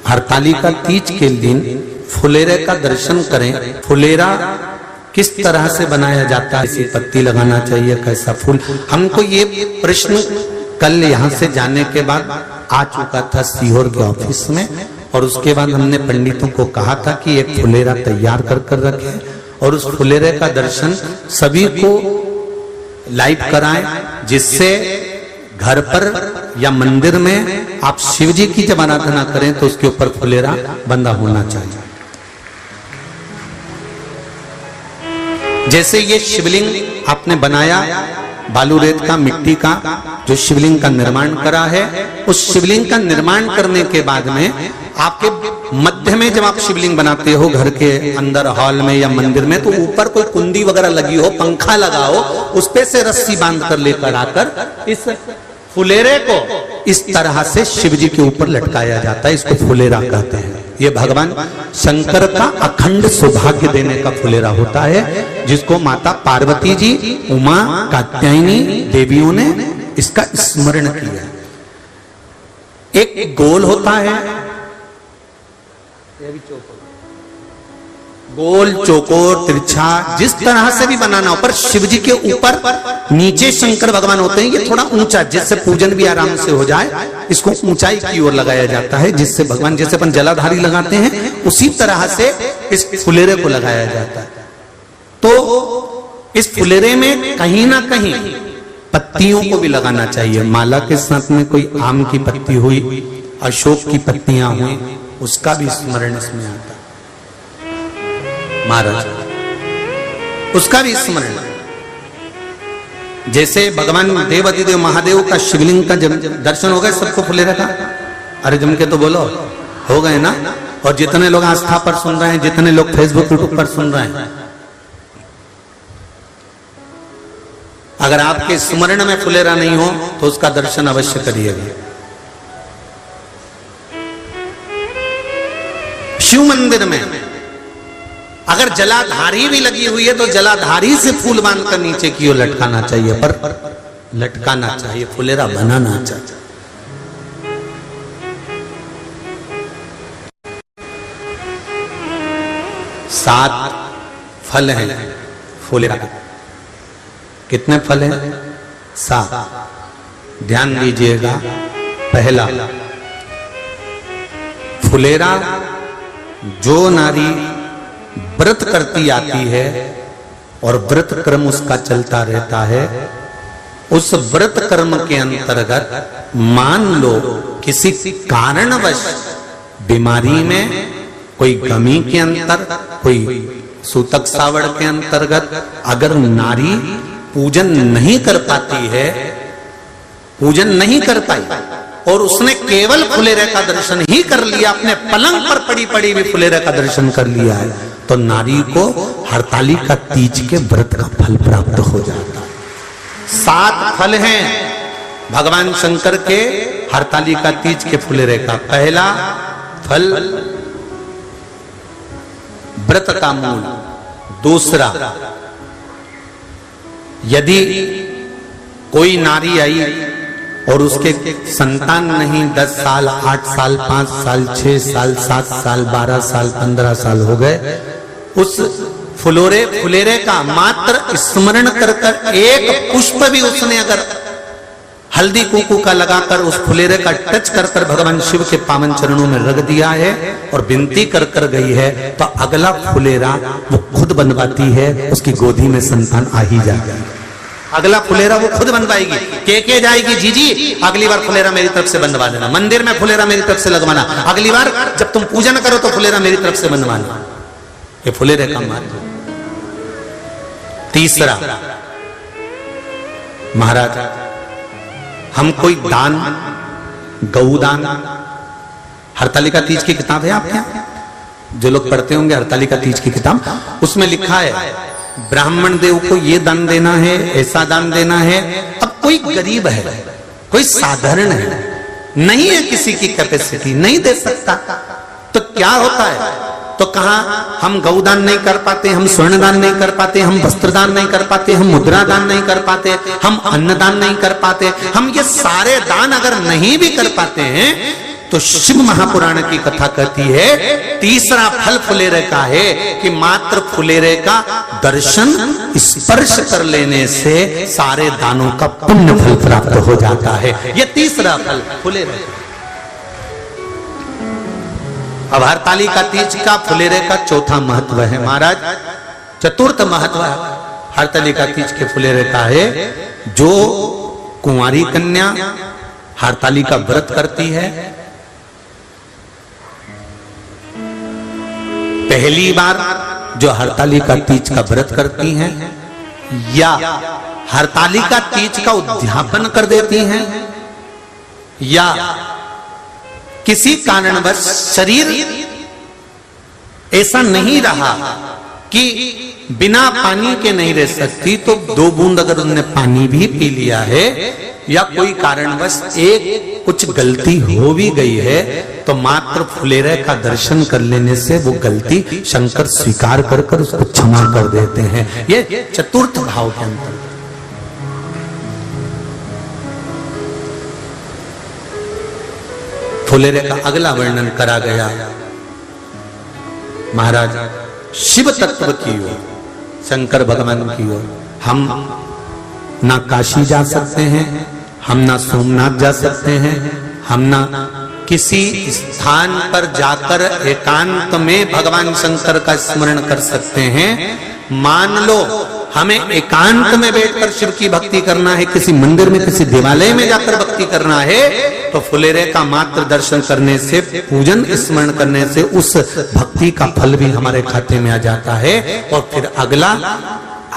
हरतालिका तीज के दिन फुलेरे का दर्शन करें। फुलेरा किस तरह से बनाया जाता है, ऐसी पत्ती लगाना चाहिए, कैसा फूल, हमको ये प्रश्न कल यहाँ से जाने के बाद आ चुका था सीहोर के ऑफिस में। और उसके बाद हमने पंडितों को कहा था कि एक फुलेरा तैयार कर रखें और उस फुलेरे का दर्शन सभी को लाइव कराएं, जिससे घर पर या मंदिर में आप शिव जी की जब आराधना करें तो उसके ऊपर फुलेरा बंधा होना चाहिए। जैसे ये शिवलिंग आपने बनाया बालू रेत का, मिट्टी का, जो शिवलिंग का निर्माण करा है, उस शिवलिंग का निर्माण करने के बाद में आपके मध्य में जब आप शिवलिंग बनाते हो घर के अंदर हॉल में या मंदिर में, तो ऊपर कोई कुंडी वगैरह लगी हो, पंखा लगा हो, उस पे से रस्सी बांध कर लेकर आकर इस फुलेरे को इस तरह से शिव जी के ऊपर लटकाया जाता है। इसको फुलेरा कहते हैं। ये भगवान शंकर का अखंड सौभाग्य देने का फुलेरा होता है, जिसको माता पार्वती जी, उमा, कात्यायनी देवियों ने इसका स्मरण किया। एक गोल होता है, गोल, चौकोर, तिरछा, जिस तरह से भी बनाना हो, पर शिव जी के ऊपर नीचे शंकर भगवान होते हैं। ये थोड़ा ऊंचा, जिससे पूजन भी आराम से हो जाए, इसको ऊंचाई की ओर लगाया जाता है, जिससे भगवान, जैसे अपन जलाधारी लगाते हैं, उसी तरह से इस फुलेरे को लगाया जाता है। तो इस फुलेरे में कहीं ना कहीं पत्तियों को भी लगाना चाहिए। माला के साथ में कोई आम की पत्ती हुई, अशोक की पत्तियां हुई, उसका भी स्मरण इसमें आता है महाराज, उसका भी स्मरण। जैसे भगवान देवाधिदेव महादेव का शिवलिंग का जब दर्शन हो गए सबको फुलेरा का, अरे जम के तो बोलो, हो गए ना। और जितने लोग आस्था पर सुन रहे हैं, जितने लोग फेसबुक यूट्यूब पर सुन रहे हैं, अगर आपके स्मरण में फुलेरा नहीं हो तो उसका दर्शन अवश्य करिएगा। शिव मंदिर में अगर जलाधारी भी लगी हुई है तो जलाधारी से फूल बांधकर नीचे की ओर लटकाना चाहिए, पर लटकाना चाहिए, फुलेरा बनाना चाहिए। सात फल हैं फुलेरा के। कितने फल हैं? 7। ध्यान दीजिएगा। पहला, फुलेरा जो नारी व्रत करती आती है और व्रत कर्म उसका चलता रहता है, उस व्रत कर्म के अंतर्गत मान लो किसी कारणवश बीमारी में, कोई गमी के अंतर, कोई सूतक सावड़ के अंतर्गत अगर नारी पूजन नहीं कर पाती है, पूजन नहीं कर पाई और उसने केवल फुलेरे का दर्शन ही कर लिया, अपने पलंग पर पड़ी पड़ी भी फुलेरे का दर्शन कर लिया है, तो नारी को हरतालिका तीज के व्रत का फल प्राप्त हो जाता है। 7 फल हैं भगवान शंकर के हरतालिका तीज के फुलेरे का। पहला फल व्रत का मूल। दूसरा, यदि कोई नारी आई और उसके संतान नहीं, 10 साल, 8 साल, 5 साल, 6 साल, 7 साल, 12 साल, 15 साल हो गए, उस फुलेरे का मात्र स्मरण कर कर एक पुष्प भी उसने अगर हल्दी कुंकू का लगाकर उस फुलेरे का टच कर कर भगवान शिव के पावन चरणों में रख दिया है और विनती कर कर गई है, तो अगला फुलेरा वो खुद बनवाती है, उसकी गोदी में संतान आ ही जाएगा। अगला फुलेरा वो खुद बनवाएगी, के जाएगी, जी अगली बार फुलेरा मेरी तरफ से बनवा देना, मंदिर में फुलेरा मेरी तरफ से लगवाना, अगली बार जब तुम पूजन करो तो फुलेरा मेरी तरफ से बनवाना। ये फुलेरे का महत्व। तीसरा, महाराज हम कोई दान, गौदान, हरतालिका तीज की किताब है आपके यहाँ, जो लोग पढ़ते होंगे हरतालिका तीज की किताब, उसमें लिखा है ब्राह्मण देव को ये दान देना है, ऐसा दान देना है। अब कोई गरीब है, कोई साधारण है, नहीं है किसी की कैपेसिटी, नहीं दे सकता, तो क्या होता है? तो कहा हम गौदान नहीं कर पाते, हम स्वर्ण दान नहीं कर पाते, हम वस्त्र दान नहीं कर पाते, हम मुद्रा दान नहीं कर पाते, हम अन्नदान नहीं कर पाते, हम ये सारे दान अगर नहीं भी कर पाते हैं तो शिव महापुराण की कथा कहती है तीसरा फल फुलेरे का है कि मात्र फुलेरे का दर्शन स्पर्श कर लेने से सारे दानों का पुण्य फल प्राप्त हो जाता है। यह तीसरा फल फुलेरे। अब हरतालिका तीज का फुलेरे का चौथा महत्व है महाराज। चतुर्थ महत्व हरतालिका तीज के फुलेरे का है जो कुंवारी कन्या हरतालिका व्रत करती है, पहली बार जो हरतालिका तीज का व्रत करती हैं या हरतालिका तीज का उद्यापन कर देती हैं या किसी कारणवश शरीर ऐसा नहीं रहा कि बिना पानी के नहीं रह सकती, तो 2 बूंद अगर उन्होंने पानी भी पी लिया है या कोई कारणवश एक कुछ गलती हो भी गई है तो मात्र फुलेरे का दर्शन कर लेने से वो गलती शंकर स्वीकार कर कर उसको क्षमा कर देते हैं। ये चतुर्थ भाव के अंतर्गत फुलेरे का अगला वर्णन करा गया महाराज शिव तत्व की ओर, शंकर भगवान की ओर। हम ना काशी जा सकते हैं, हम ना सोमनाथ जा सकते हैं, हम ना किसी स्थान पर जाकर एकांत में भगवान शंकर का स्मरण कर सकते हैं। मान लो हमें एकांत में बैठकर शिव की भक्ति करना है, किसी मंदिर में किसी देवालय में जाकर भक्ति करना है, तो फुलेरे का मात्र दर्शन करने से, पूजन स्मरण करने से उस भक्ति का फल भी हमारे खाते में आ जाता है। और फिर अगला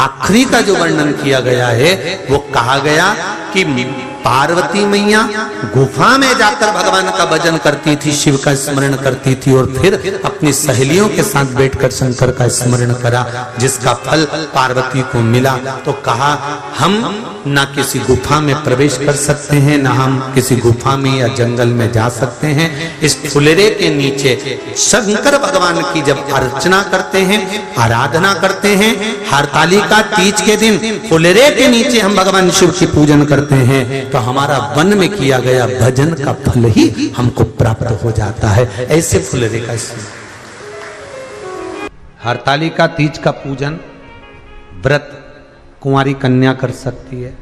आखिरी का जो वर्णन किया गया है वो कहा गया कि पार्वती मैया गुफा में जाकर भगवान का भजन करती थी, शिव का स्मरण करती थी और फिर अपनी सहेलियों के साथ बैठकर शंकर का स्मरण करा, जिसका फल पार्वती को मिला। तो कहा हम ना किसी गुफा में प्रवेश कर सकते हैं, ना हम किसी गुफा में या जंगल में जा सकते हैं। इस फुलेरे के नीचे शंकर भगवान की जब अर्चना करते हैं, आराधना करते हैं, हरतालिका तीज के दिन फुलेरे के नीचे हम भगवान शिव की पूजन करते हैं, तो हमारा वन में किया गया भजन का फल ही हमको प्राप्त हो जाता है। ऐसे फुलेरे का हरतालिका तीज का पूजन व्रत कुंवारी कन्या कर सकती है,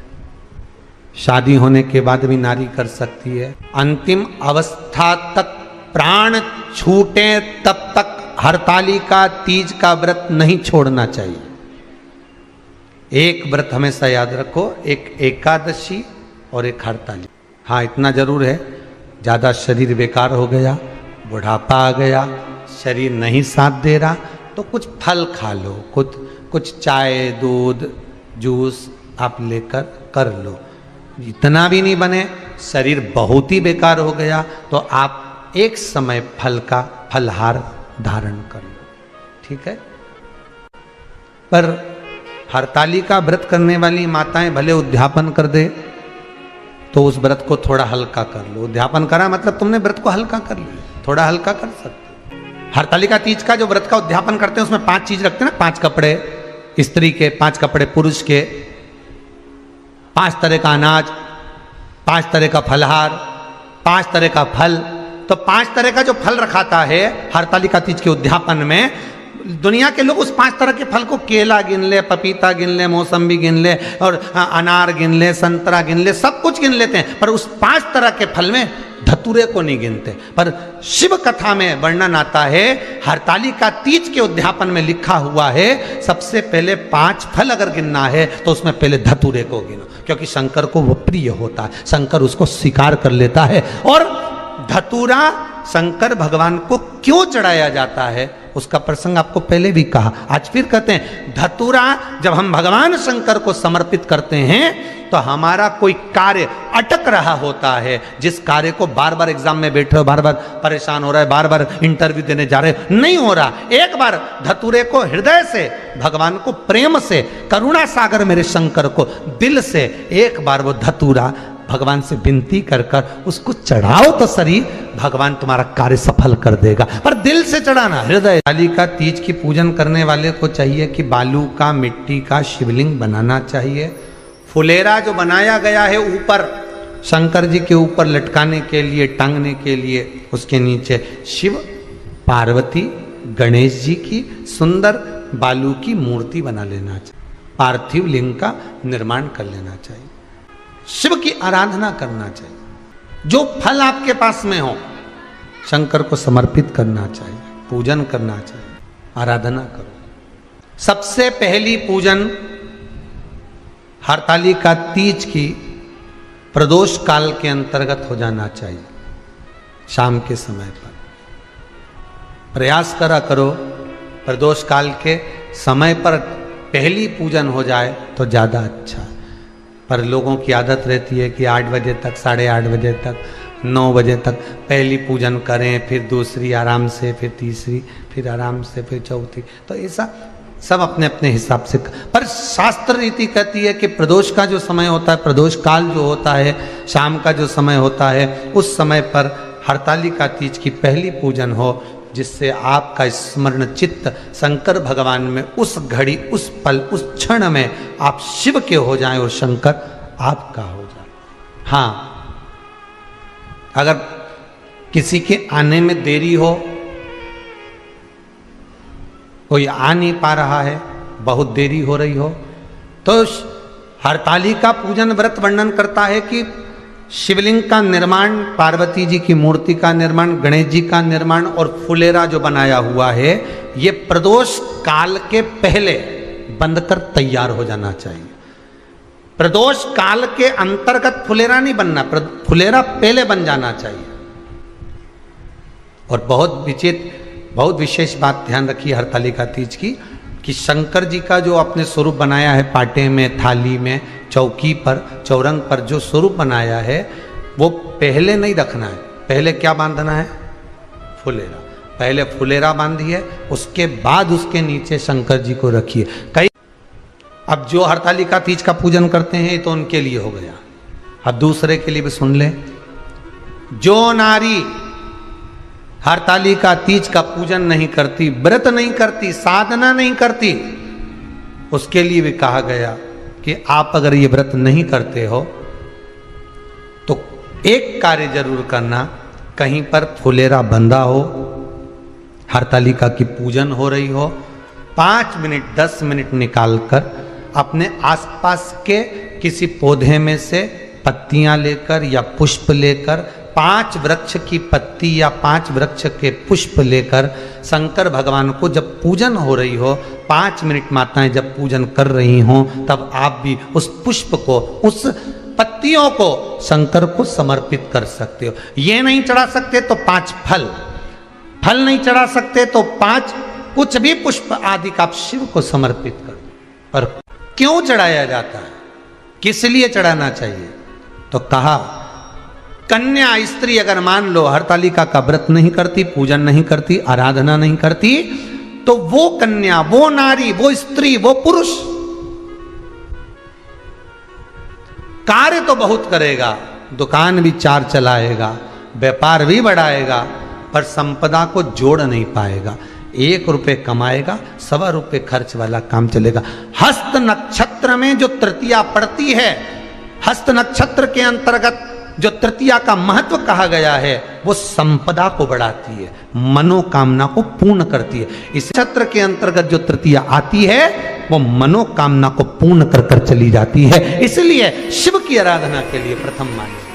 शादी होने के बाद भी नारी कर सकती है। अंतिम अवस्था तक प्राण छूटे तब तक हरतालिका तीज का व्रत नहीं छोड़ना चाहिए। एक व्रत हमेशा याद रखो, एक एकादशी और एक हरतालिका। हाँ इतना जरूर है, ज़्यादा शरीर बेकार हो गया, बुढ़ापा आ गया, शरीर नहीं साथ दे रहा, तो कुछ फल खा लो, कुछ चाय दूध जूस आप लेकर कर लो। इतना भी नहीं बने, शरीर बहुत ही बेकार हो गया, तो आप एक समय फल का फलहार धारण कर लो, ठीक है। पर हरतालिका व्रत करने वाली माताएं भले उद्यापन कर दे तो उस व्रत को थोड़ा हल्का कर लो। उद्यापन करा मतलब तुमने व्रत को हल्का कर लिया, थोड़ा हल्का कर सकते। हरतालिका तीज का जो व्रत का उद्यापन करते हैं उसमें 5 चीज रखते हैं ना, 5 कपड़े स्त्री के, 5 कपड़े पुरुष के, 5 तरह का अनाज, 5 तरह का फलहार, 5 तरह का फल। तो 5 तरह का जो फल रखाता है हरतालिका तीज के उद्यापन में, दुनिया के लोग उस 5 तरह के फल को केला गिन ले, पपीता गिन ले, मौसम्बी गिन ले और अनार गिन ले, संतरा गिन ले, सब कुछ गिन लेते हैं, पर उस 5 तरह के फल में धतूरे को नहीं गिनते। पर शिव कथा में वर्णन आता है, हरतालिका तीज के उद्यापन में लिखा हुआ है सबसे पहले 5 फल अगर गिनना है तो उसमें पहले धतूरे को गिनो, क्योंकि शंकर को वो प्रिय होता है, शंकर उसको स्वीकार कर लेता है। और धतूरा शंकर भगवान को क्यों चढ़ाया जाता है उसका प्रसंग आपको पहले भी कहा, आज फिर कहते हैं। धतूरा जब हम भगवान शंकर को समर्पित करते हैं तो हमारा कोई कार्य अटक रहा होता है, जिस कार्य को बार बार एग्जाम में बैठ रहे हो, बार बार परेशान हो रहा है, बार बार इंटरव्यू देने जा रहे हो, नहीं हो रहा, एक बार धतूरे को हृदय से भगवान को प्रेम से, करुणा सागर मेरे शंकर को दिल से एक बार वो धतूरा भगवान से विनती कर कर उसको चढ़ाओ तो सही, भगवान तुम्हारा कार्य सफल कर देगा। पर दिल से चढ़ाना, हृदय। हरतालिका तीज की पूजन करने वाले को चाहिए कि बालू का, मिट्टी का शिवलिंग बनाना चाहिए। फुलेरा जो बनाया गया है ऊपर शंकर जी के ऊपर लटकाने के लिए, टांगने के लिए उसके नीचे शिव, पार्वती, गणेश जी की सुंदर बालू की मूर्ति बना लेना चाहिए, पार्थिव लिंग का निर्माण कर लेना चाहिए, शिव की आराधना करना चाहिए। जो फल आपके पास में हो शंकर को समर्पित करना चाहिए, पूजन करना चाहिए, आराधना करो। सबसे पहली पूजन हरतालिका तीज की प्रदोष काल के अंतर्गत हो जाना चाहिए, शाम के समय पर। प्रयास करा करो प्रदोष काल के समय पर पहली पूजन हो जाए तो ज़्यादा अच्छा। पर लोगों की आदत रहती है कि 8 बजे तक, 8:30 बजे तक, 9 बजे तक पहली पूजन करें, फिर दूसरी आराम से, फिर तीसरी, फिर आराम से, फिर चौथी। तो ऐसा सब अपने अपने हिसाब से। पर शास्त्र रीति कहती है कि प्रदोष का जो समय होता है, प्रदोष काल जो होता है, शाम का जो समय होता है, उस समय पर हरतालिका तीज की पहली पूजन हो, जिससे आपका स्मरण चित्त शंकर भगवान में उस घड़ी, उस पल, उस क्षण में आप शिव के हो जाएं और शंकर आपका हो जाए। हाँ, अगर किसी के आने में देरी हो, कोई आ नहीं पा रहा है, बहुत देरी हो रही हो, तो हरतालिका पूजन व्रत वर्णन करता है कि शिवलिंग का निर्माण, पार्वती जी की मूर्ति का निर्माण, गणेश जी का निर्माण और फुलेरा जो बनाया हुआ है, ये प्रदोष काल के पहले बनकर तैयार हो जाना चाहिए। प्रदोष काल के अंतर्गत फुलेरा नहीं बनना, फुलेरा पहले बन जाना चाहिए। और बहुत विशेष बात ध्यान रखिए हरतालिका तीज की, कि शंकर जी का जो अपने स्वरूप बनाया है, पाटे में, थाली में, चौकी पर, चौरंग पर जो स्वरूप बनाया है, वो पहले नहीं रखना है। पहले क्या बांधना है? फुलेरा। पहले फुलेरा बांधिए, उसके बाद उसके नीचे शंकर जी को रखिए। कई अब जो हरतालिका तीज का पूजन करते हैं तो उनके लिए हो गया, अब दूसरे के लिए भी सुन ले। जो नारी हरतालिका तीज का पूजन नहीं करती, व्रत नहीं करती, साधना नहीं करती, उसके लिए भी कहा गया कि आप अगर ये व्रत नहीं करते हो तो एक कार्य जरूर करना, कहीं पर फुलेरा बंधा हो, हरतालिका की पूजन हो रही हो, 5 मिनट 10 मिनट निकालकर अपने आसपास के किसी पौधे में से पत्तियां लेकर या पुष्प लेकर, 5 वृक्ष की पत्ती या 5 वृक्ष के पुष्प लेकर शंकर भगवान को जब पूजन हो रही हो, 5 मिनट माताएं जब पूजन कर रही हों, तब आप भी उस पुष्प को, उस पत्तियों को शंकर को समर्पित कर सकते हो। ये नहीं चढ़ा सकते तो 5 फल नहीं चढ़ा सकते तो 5 कुछ भी पुष्प आदि का आप शिव को समर्पित कर दो। पर क्यों चढ़ाया जाता है, किस लिए चढ़ाना चाहिए? तो कहा कन्या स्त्री अगर मान लो हरतालिका का व्रत नहीं करती, पूजन नहीं करती, आराधना नहीं करती, तो वो कन्या, वो नारी, वो स्त्री, वो पुरुष कार्य तो बहुत करेगा, दुकान भी 4 चलाएगा, व्यापार भी बढ़ाएगा, पर संपदा को जोड़ नहीं पाएगा। 1 रुपये कमाएगा, 1.25 रुपये खर्च वाला काम चलेगा। हस्त नक्षत्र में जो तृतीया पड़ती है, हस्त नक्षत्र के अंतर्गत जो तृतीया का महत्व कहा गया है, वो संपदा को बढ़ाती है, मनोकामना को पूर्ण करती है। इस नक्षत्र के अंतर्गत जो तृतीया आती है, वो मनोकामना को पूर्ण कर कर चली जाती है। इसलिए शिव की आराधना के लिए प्रथम मान्य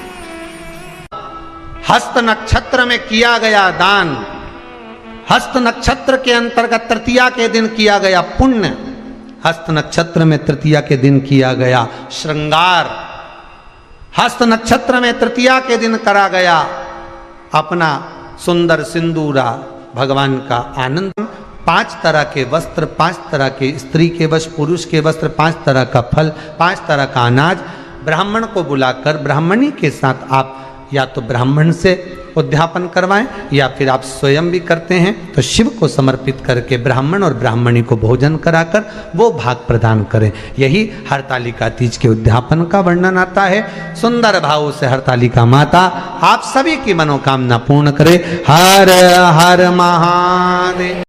हस्त नक्षत्र में किया गया दान, हस्त नक्षत्र के अंतर्गत तृतीया के दिन किया गया पुण्य, हस्त नक्षत्र में तृतीया के दिन किया गया श्रृंगार, हस्त नक्षत्र में तृतीया के दिन करा गया अपना सुंदर सिंदूरा, भगवान का आनंद, 5 तरह के वस्त्र, 5 तरह के स्त्री के वस्त्र, पुरुष के वस्त्र, 5 तरह का फल, 5 तरह का अनाज, ब्राह्मण को बुलाकर ब्राह्मणी के साथ आप या तो ब्राह्मण से उद्यापन करवाएं या फिर आप स्वयं भी करते हैं तो शिव को समर्पित करके ब्राह्मण और ब्राह्मणी को भोजन कराकर वो भाग प्रदान करें। यही हरतालिका तीज के उद्यापन का वर्णन आता है। सुंदर भाव से हरतालिका माता आप सभी की मनोकामना पूर्ण करे। हर हर महादेव।